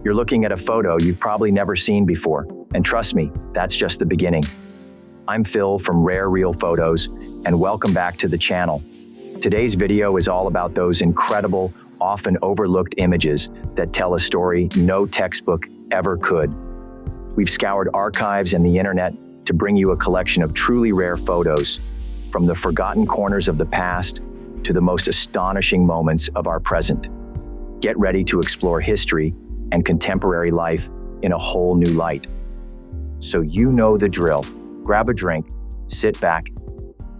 You're looking at a photo you've probably never seen before, and trust me, that's just the beginning. I'm Phil from Rare Real Photos, and welcome back to the channel. Today's video is all about those incredible, often overlooked images that tell a story no textbook ever could. We've scoured archives and the internet to bring you a collection of truly rare photos, from the forgotten corners of the past to the most astonishing moments of our present. Get ready to explore history and contemporary life in a whole new light. So you know the drill. Grab a drink, sit back,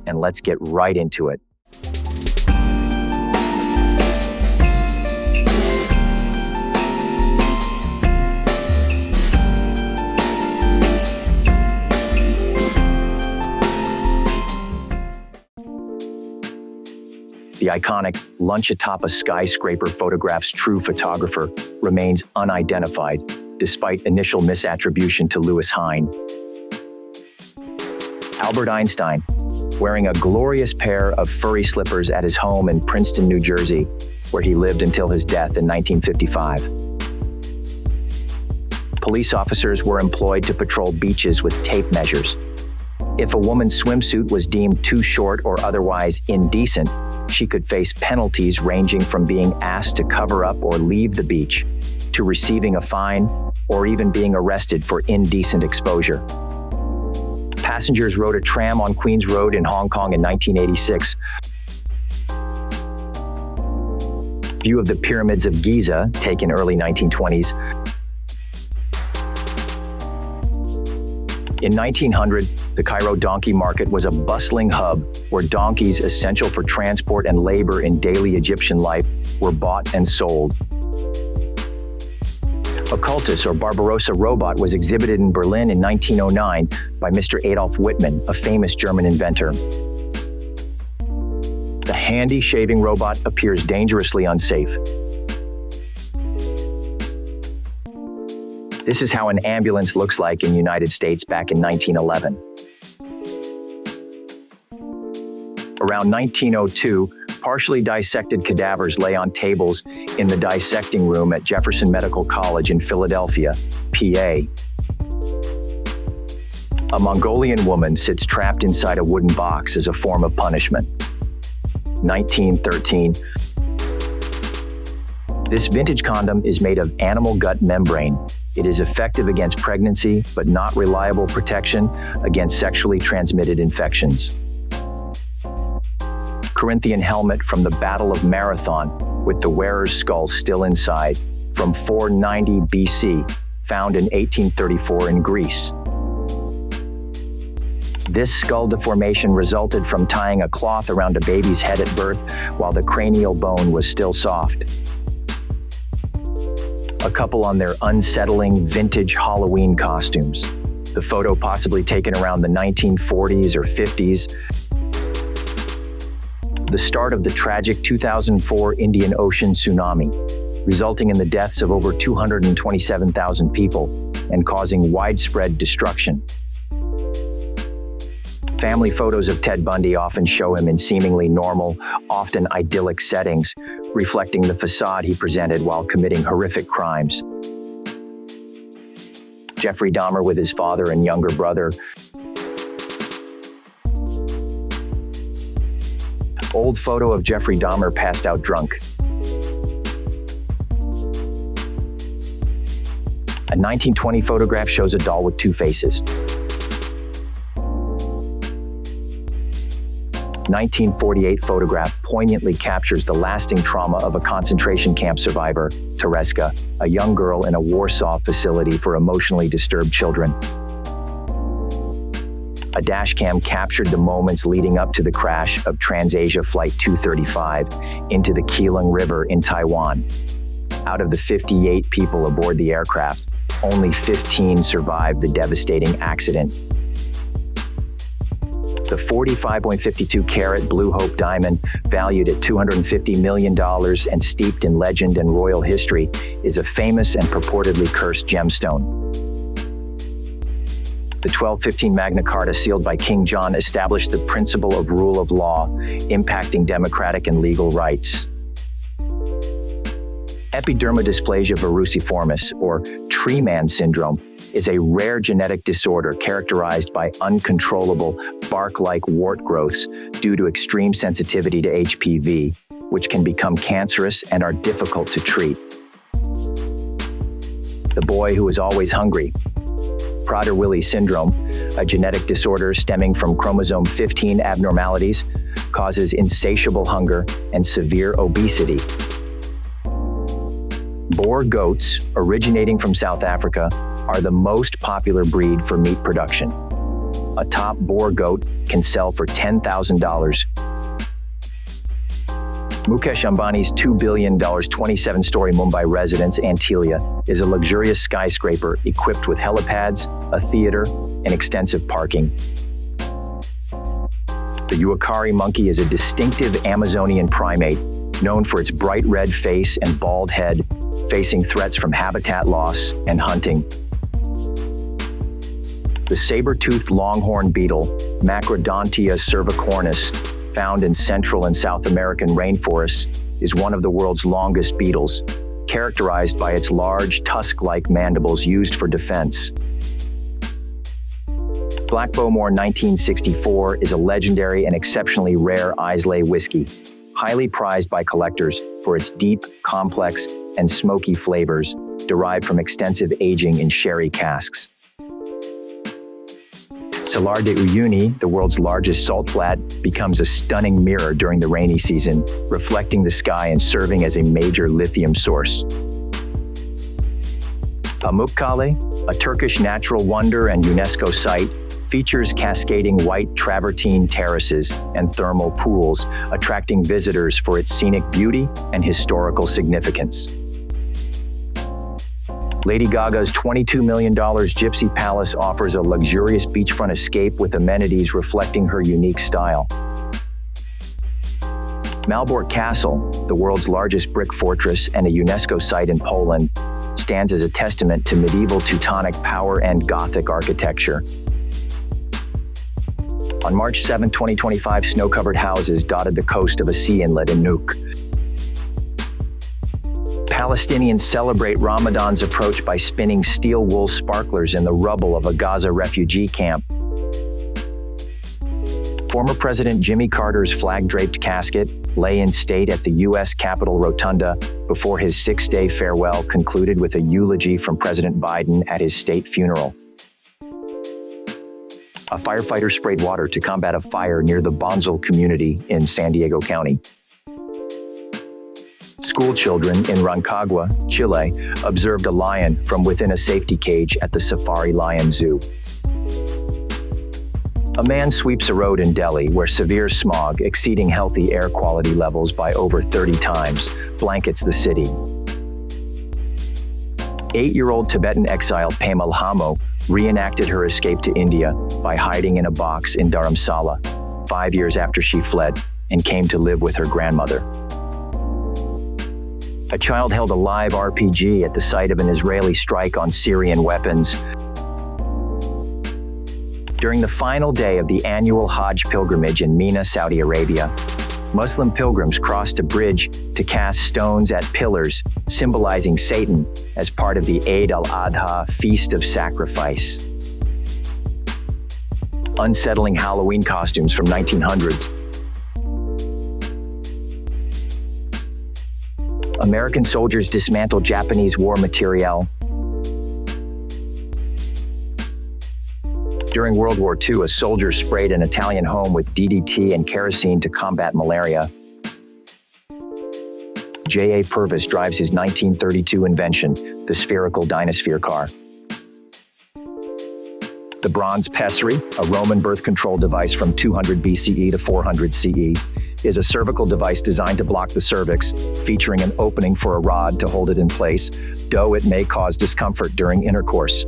and let's get right into it. The iconic lunch atop a skyscraper photograph's true photographer remains unidentified, despite initial misattribution to Louis Hine. Albert Einstein, wearing a glorious pair of furry slippers at his home in Princeton, New Jersey, where he lived until his death in 1955. Police officers were employed to patrol beaches with tape measures. If a woman's swimsuit was deemed too short or otherwise indecent, she could face penalties ranging from being asked to cover up or leave the beach, to receiving a fine, or even being arrested for indecent exposure. Passengers rode a tram on Queens Road in Hong Kong in 1986. View of the pyramids of Giza, taken early 1920s. In 1900, the Cairo donkey market was a bustling hub where donkeys, essential for transport and labor in daily Egyptian life, were bought and sold. A cultus or Barbarossa robot was exhibited in Berlin in 1909 by Mr. Adolf Whitman, a famous German inventor. The handy shaving robot appears dangerously unsafe. This is how an ambulance looks like in the United States back in 1911. Around 1902, partially dissected cadavers lay on tables in the dissecting room at Jefferson Medical College in Philadelphia, PA. A Mongolian woman sits trapped inside a wooden box as a form of punishment. 1913. This vintage condom is made of animal gut membrane. It is effective against pregnancy, but not reliable protection against sexually transmitted infections. Corinthian helmet from the Battle of Marathon, with the wearer's skull still inside, from 490 BC, found in 1834 in Greece. This skull deformation resulted from tying a cloth around a baby's head at birth while the cranial bone was still soft. A couple on their unsettling vintage Halloween costumes. The photo possibly taken around the 1940s or 50s. The start of the tragic 2004 Indian Ocean tsunami, resulting in the deaths of over 227,000 people and causing widespread destruction. Family photos of Ted Bundy often show him in seemingly normal, often idyllic settings, reflecting the facade he presented while committing horrific crimes. Jeffrey Dahmer with his father and younger brother. Old photo of Jeffrey Dahmer passed out drunk. A 1920 photograph shows a doll with two faces. 1948 photograph poignantly captures the lasting trauma of a concentration camp survivor, Tereska, a young girl in a Warsaw facility for emotionally disturbed children. A dashcam captured the moments leading up to the crash of TransAsia Flight 235 into the Keeling River in Taiwan. Out of the 58 people aboard the aircraft, only 15 survived the devastating accident. The 45.52 carat Blue Hope diamond, valued at $250 million and steeped in legend and royal history, is a famous and purportedly cursed gemstone. The 1215 Magna Carta, sealed by King John, established the principle of rule of law, impacting democratic and legal rights. Epidermodysplasia verruciformis, or tree man syndrome, is a rare genetic disorder characterized by uncontrollable bark-like wart growths due to extreme sensitivity to HPV, which can become cancerous and are difficult to treat. The boy who is always hungry. Prader-Willi syndrome, a genetic disorder stemming from chromosome 15 abnormalities, causes insatiable hunger and severe obesity. Boer goats, originating from South Africa, are the most popular breed for meat production. A top Boer goat can sell for $10,000. Mukesh Ambani's $2 billion 27-story Mumbai residence, Antilia, is a luxurious skyscraper equipped with helipads, a theater, and extensive parking. The Uakari monkey is a distinctive Amazonian primate known for its bright red face and bald head, facing threats from habitat loss and hunting. The saber-toothed longhorn beetle, Macrodontia cervicornis, found in Central and South American rainforests, is one of the world's longest beetles, characterized by its large tusk-like mandibles used for defense. Black Bowmore 1964 is a legendary and exceptionally rare Islay whiskey, highly prized by collectors for its deep, complex, and smoky flavors derived from extensive aging in sherry casks. Salar de Uyuni, the world's largest salt flat, becomes a stunning mirror during the rainy season, reflecting the sky and serving as a major lithium source. Pamukkale, a Turkish natural wonder and UNESCO site, features cascading white travertine terraces and thermal pools, attracting visitors for its scenic beauty and historical significance. Lady Gaga's $22 million Gypsy Palace offers a luxurious beachfront escape with amenities reflecting her unique style. Malbork Castle, the world's largest brick fortress and a UNESCO site in Poland, stands as a testament to medieval Teutonic power and Gothic architecture. On March 7, 2025, snow-covered houses dotted the coast of a sea inlet in Nuuk. Palestinians celebrate Ramadan's approach by spinning steel wool sparklers in the rubble of a Gaza refugee camp. Former President Jimmy Carter's flag-draped casket lay in state at the U.S. Capitol Rotunda before his 6-day farewell concluded with a eulogy from President Biden at his state funeral. A firefighter sprayed water to combat a fire near the Bonzel community in San Diego County. School children in Rancagua, Chile, observed a lion from within a safety cage at the Safari Lion Zoo. A man sweeps a road in Delhi where severe smog, exceeding healthy air quality levels by over 30 times, blankets the city. 8-year-old Tibetan exile Pema Lhamo reenacted her escape to India by hiding in a box in Dharamsala 5 years after she fled and came to live with her grandmother. A child held a live RPG at the site of an Israeli strike on Syrian weapons. During the final day of the annual Hajj pilgrimage in Mina, Saudi Arabia, Muslim pilgrims crossed a bridge to cast stones at pillars, symbolizing Satan, as part of the Eid al-Adha Feast of Sacrifice. Unsettling Halloween costumes from 1900s. American soldiers dismantle Japanese war materiel. During World War II, a soldier sprayed an Italian home with DDT and kerosene to combat malaria. J.A. Purvis drives his 1932 invention, the spherical Dynasphere car. The bronze pessary, a Roman birth control device from 200 BCE to 400 CE, is a cervical device designed to block the cervix, featuring an opening for a rod to hold it in place, though it may cause discomfort during intercourse.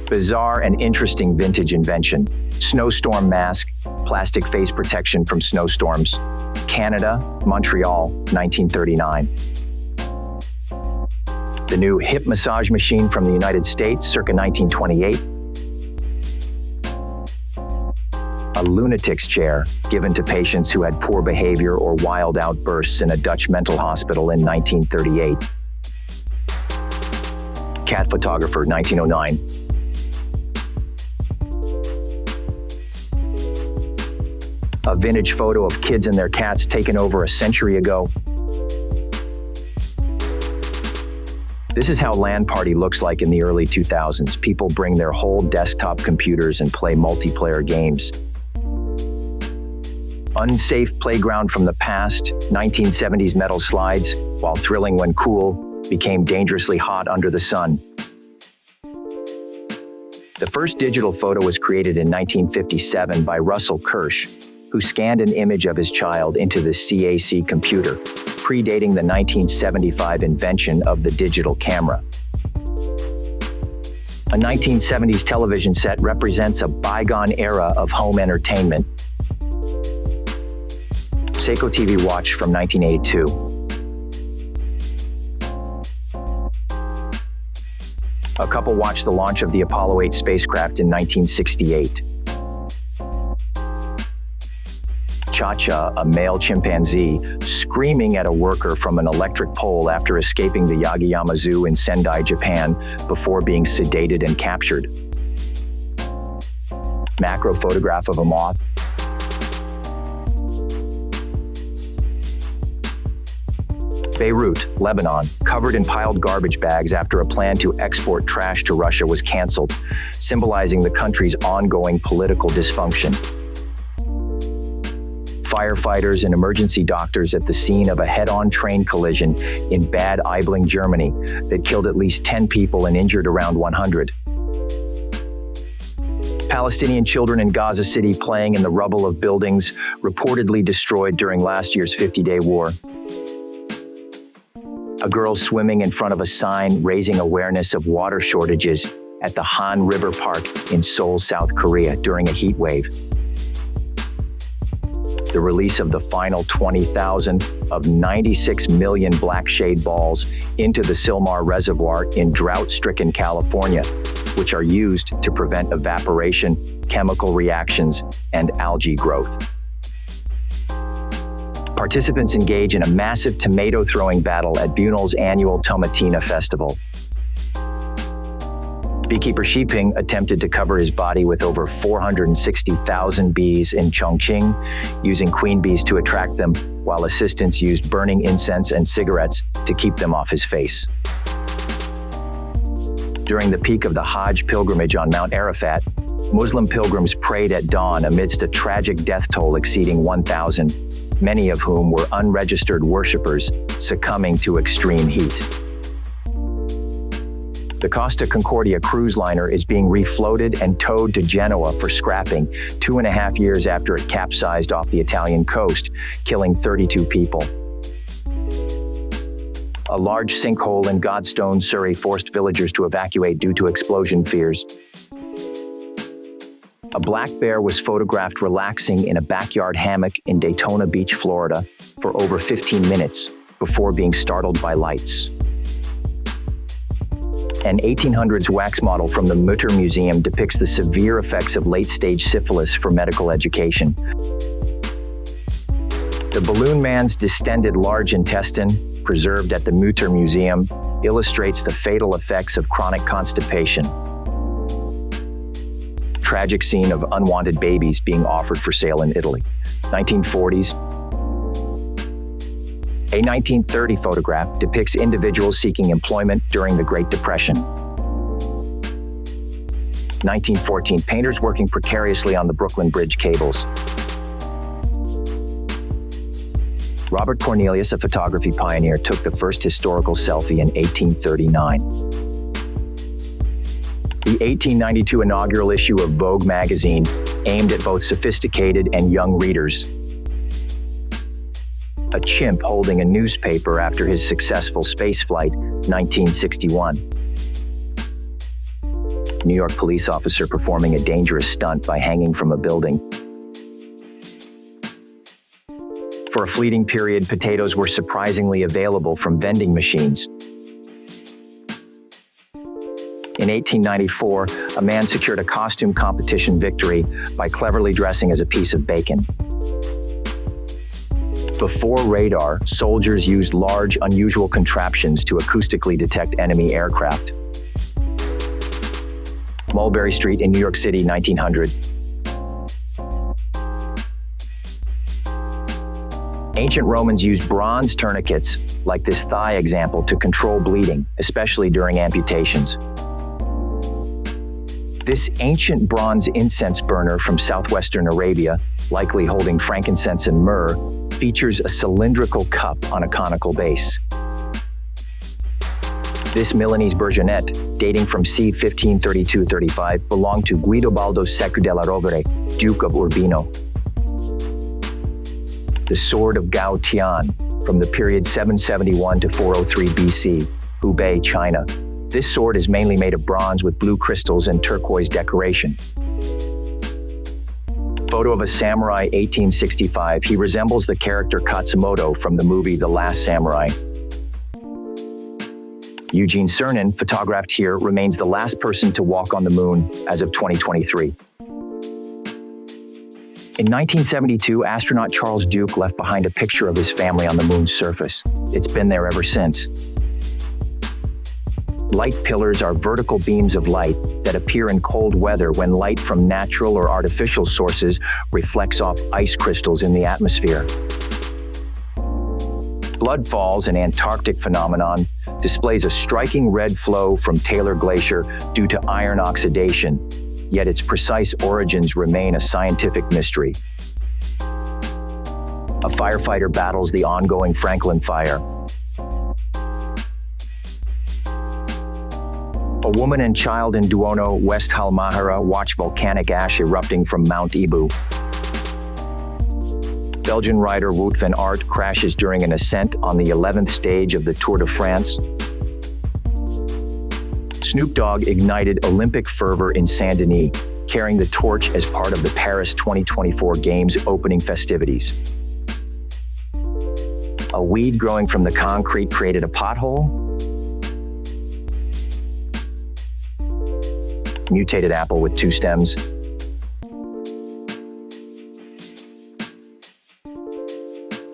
Bizarre and interesting vintage invention. Snowstorm mask, plastic face protection from snowstorms. Canada, Montreal, 1939. The new hip massage machine from the United States, circa 1928. A lunatic's chair, given to patients who had poor behavior or wild outbursts in a Dutch mental hospital in 1938. Cat photographer, 1909. A vintage photo of kids and their cats taken over a century ago. This is how LAN party looks like in the early 2000s. People bring their whole desktop computers and play multiplayer games. Unsafe playground from the past, 1970s metal slides, while thrilling when cool, became dangerously hot under the sun. The first digital photo was created in 1957 by Russell Kirsch, who scanned an image of his child into the CAC computer, predating the 1975 invention of the digital camera. A 1970s television set represents a bygone era of home entertainment. Seiko TV watch from 1982. A couple watched the launch of the Apollo 8 spacecraft in 1968. Cha-Cha, a male chimpanzee, screaming at a worker from an electric pole after escaping the Yagiyama Zoo in Sendai, Japan, before being sedated and captured. Macro photograph of a moth. Beirut, Lebanon, covered in piled garbage bags after a plan to export trash to Russia was canceled, symbolizing the country's ongoing political dysfunction. Firefighters and emergency doctors at the scene of a head-on train collision in Bad Aibling, Germany, that killed at least 10 people and injured around 100. Palestinian children in Gaza City playing in the rubble of buildings reportedly destroyed during last year's 50-day war. A girl swimming in front of a sign raising awareness of water shortages at the Han River Park in Seoul, South Korea during a heat wave. The release of the final 20,000 of 96 million black shade balls into the Silmar Reservoir in drought-stricken California, which are used to prevent evaporation, chemical reactions, and algae growth. Participants engage in a massive tomato-throwing battle at Bunal's annual Tomatina Festival. Beekeeper Xiping attempted to cover his body with over 460,000 bees in Chongqing, using queen bees to attract them, while assistants used burning incense and cigarettes to keep them off his face. During the peak of the Hajj pilgrimage on Mount Arafat, Muslim pilgrims prayed at dawn amidst a tragic death toll exceeding 1,000, many of whom were unregistered worshippers succumbing to extreme heat. The Costa Concordia cruise liner is being refloated and towed to Genoa for scrapping 2.5 years after it capsized off the Italian coast, killing 32 people. A large sinkhole in Godstone, Surrey forced villagers to evacuate due to explosion fears. A black bear was photographed relaxing in a backyard hammock in Daytona Beach, Florida, for over 15 minutes before being startled by lights. An 1800s wax model from the Mutter Museum depicts the severe effects of late-stage syphilis for medical education. The balloon man's distended large intestine, preserved at the Mutter Museum, illustrates the fatal effects of chronic constipation. Tragic scene of unwanted babies being offered for sale in Italy. 1940s. A 1930 photograph depicts individuals seeking employment during the Great Depression. 1914, painters working precariously on the Brooklyn Bridge cables. Robert Cornelius, a photography pioneer, took the first historical selfie in 1839. The 1892 inaugural issue of Vogue magazine aimed at both sophisticated and young readers. A chimp holding a newspaper after his successful spaceflight, 1961. New York police officer performing a dangerous stunt by hanging from a building. For a fleeting period, potatoes were surprisingly available from vending machines. In 1894, a man secured a costume competition victory by cleverly dressing as a piece of bacon. Before radar, soldiers used large, unusual contraptions to acoustically detect enemy aircraft. Mulberry Street in New York City, 1900. Ancient Romans used bronze tourniquets, like this thigh example, to control bleeding, especially during amputations. This ancient bronze incense burner from southwestern Arabia, likely holding frankincense and myrrh, features a cylindrical cup on a conical base. This Milanese Bourgonette, dating from c. 1532-35, belonged to Guidobaldo Secco della Rovere, Duke of Urbino. The Sword of Gao Tian, from the period 771 to 403 BC, Hubei, China. This sword is mainly made of bronze with blue crystals and turquoise decoration. Photo of a samurai, 1865. He resembles the character Katsumoto from the movie The Last Samurai. Eugene Cernan, photographed here, remains the last person to walk on the moon as of 2023. In 1972, astronaut Charles Duke left behind a picture of his family on the moon's surface. It's been there ever since. Light pillars are vertical beams of light that appear in cold weather when light from natural or artificial sources reflects off ice crystals in the atmosphere. Blood Falls, an Antarctic phenomenon, displays a striking red flow from Taylor Glacier due to iron oxidation, yet its precise origins remain a scientific mystery. A firefighter battles the ongoing Franklin Fire. A woman and child in Duono, West Halmahera, watch volcanic ash erupting from Mount Ibu. Belgian rider Wout van Aert crashes during an ascent on the 11th stage of the Tour de France. Snoop Dogg ignited Olympic fervor in Saint-Denis, carrying the torch as part of the Paris 2024 Games opening festivities. A weed growing from the concrete created a pothole. Mutated apple with 2 stems.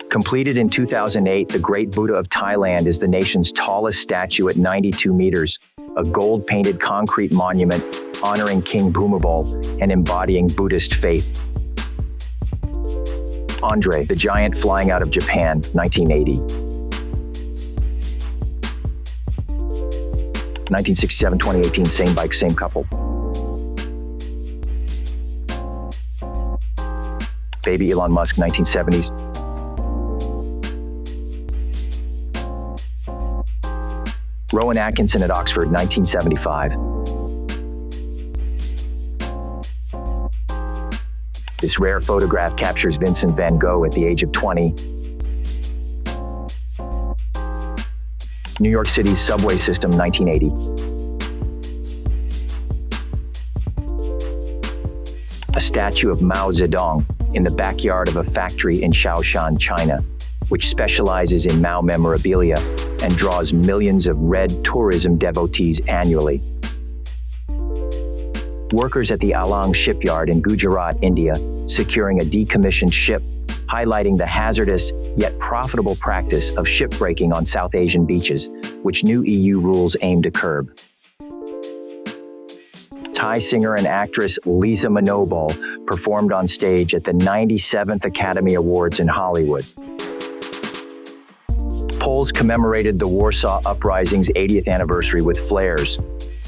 Completed in 2008, the Great Buddha of Thailand is the nation's tallest statue at 92 meters, a gold-painted concrete monument honoring King Bhumibol and embodying Buddhist faith. Andre, the giant flying out of Japan, 1980. 1967, 2018, same bike, same couple. Baby Elon Musk, 1970s. Rowan Atkinson at Oxford, 1975. This rare photograph captures Vincent van Gogh at the age of 20. New York City's subway system, 1980. A statue of Mao Zedong in the backyard of a factory in Shaoshan, China, which specializes in Mao memorabilia and draws millions of red tourism devotees annually. Workers at the Alang shipyard in Gujarat, India, securing a decommissioned ship, highlighting the hazardous yet profitable practice of shipbreaking on South Asian beaches, which new EU rules aim to curb. Thai singer and actress Lisa Manobal performed on stage at the 97th Academy Awards in Hollywood. Poles commemorated the Warsaw Uprising's 80th anniversary with flares,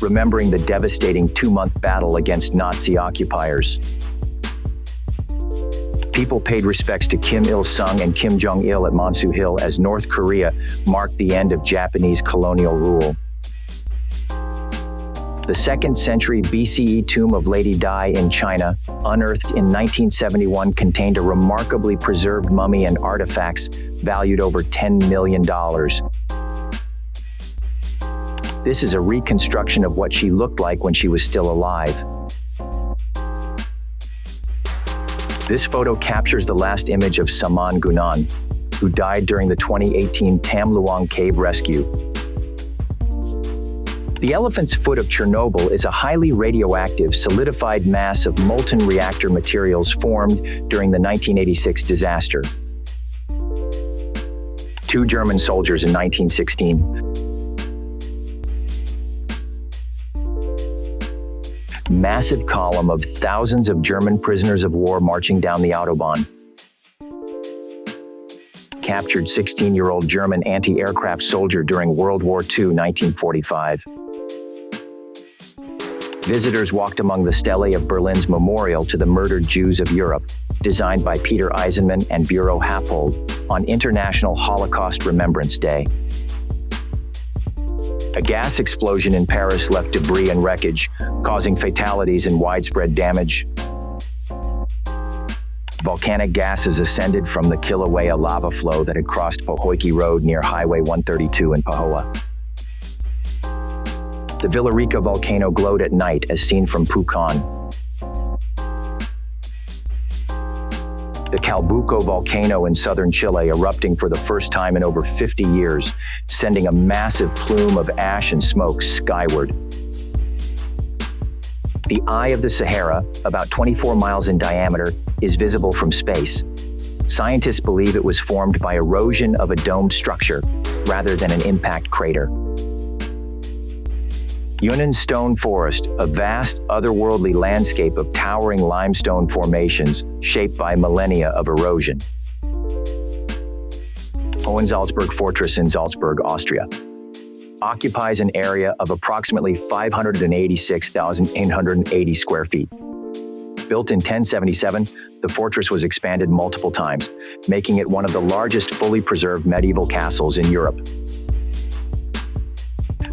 remembering the devastating 2-month battle against Nazi occupiers. People paid respects to Kim Il-sung and Kim Jong-il at Monsu Hill as North Korea marked the end of Japanese colonial rule. The 2nd century BCE tomb of Lady Dai in China, unearthed in 1971, contained a remarkably preserved mummy and artifacts valued over $10 million. This is a reconstruction of what she looked like when she was still alive. This photo captures the last image of Saman Gunan, who died during the 2018 Tam Luang cave rescue. The elephant's foot of Chernobyl is a highly radioactive, solidified mass of molten reactor materials formed during the 1986 disaster. 2 German soldiers in 1916. Massive column of thousands of German prisoners of war marching down the Autobahn. Captured 16-year-old German anti-aircraft soldier during World War II, 1945. Visitors walked among the stelae of Berlin's memorial to the murdered Jews of Europe, designed by Peter Eisenman and Buro Happold on International Holocaust Remembrance Day. A gas explosion in Paris left debris and wreckage, causing fatalities and widespread damage. Volcanic gases ascended from the Kilauea lava flow that had crossed Pohoiki Road near Highway 132 in Pahoa. The Villarrica volcano glowed at night as seen from Pucón. The Calbuco volcano in southern Chile erupting for the first time in over 50 years, sending a massive plume of ash and smoke skyward. The Eye of the Sahara, about 24 miles in diameter, is visible from space. Scientists believe it was formed by erosion of a domed structure, rather than an impact crater. Yunnan Stone Forest, a vast, otherworldly landscape of towering limestone formations shaped by millennia of erosion. Hohensalzburg Fortress in Salzburg, Austria, occupies an area of approximately 586,880 square feet. Built in 1077, the fortress was expanded multiple times, making it one of the largest fully preserved medieval castles in Europe.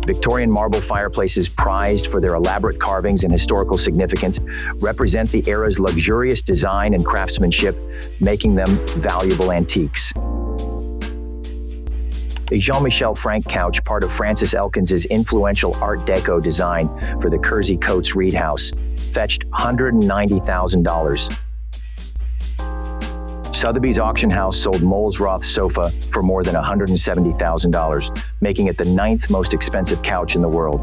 Victorian marble fireplaces, prized for their elaborate carvings and historical significance, represent the era's luxurious design and craftsmanship, making them valuable antiques. The Jean-Michel Frank couch, part of Francis Elkins's influential Art Deco design for the Kersey Coates Reed House, fetched $190,000. Sotheby's auction house sold Molesroth's sofa for more than $170,000, making it the 9th most expensive couch in the world.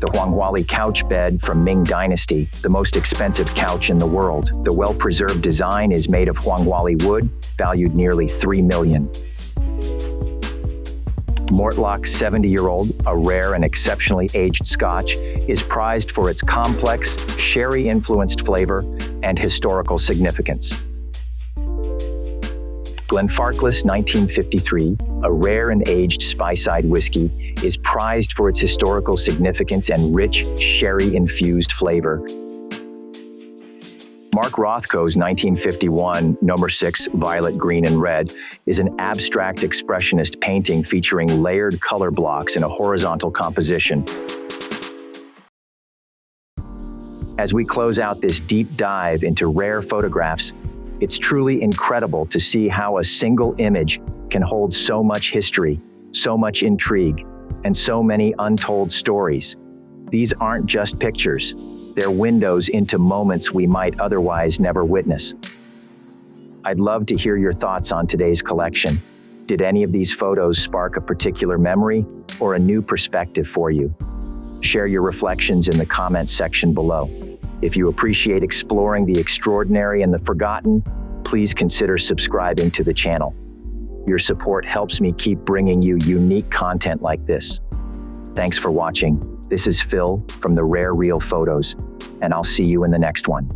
The Huanghuali couch bed from Ming Dynasty, the most expensive couch in the world. The well-preserved design is made of Huanghuali wood, valued nearly $3 million. Mortlach 70-year-old, a rare and exceptionally aged Scotch, is prized for its complex, sherry-influenced flavor and historical significance. Glenfarclas 1953, a rare and aged Speyside whiskey, is prized for its historical significance and rich, sherry-infused flavor. Mark Rothko's 1951 Number 6 Violet, Green, and Red is an abstract expressionist painting featuring layered color blocks in a horizontal composition. As we close out this deep dive into rare photographs, it's truly incredible to see how a single image can hold so much history, so much intrigue, and so many untold stories. These aren't just pictures. They're windows into moments we might otherwise never witness. I'd love to hear your thoughts on today's collection. Did any of these photos spark a particular memory or a new perspective for you? Share your reflections in the comments section below. If you appreciate exploring the extraordinary and the forgotten, please consider subscribing to the channel. Your support helps me keep bringing you unique content like this. Thanks for watching. This is Phil from the Rare Real Photos, and I'll see you in the next one.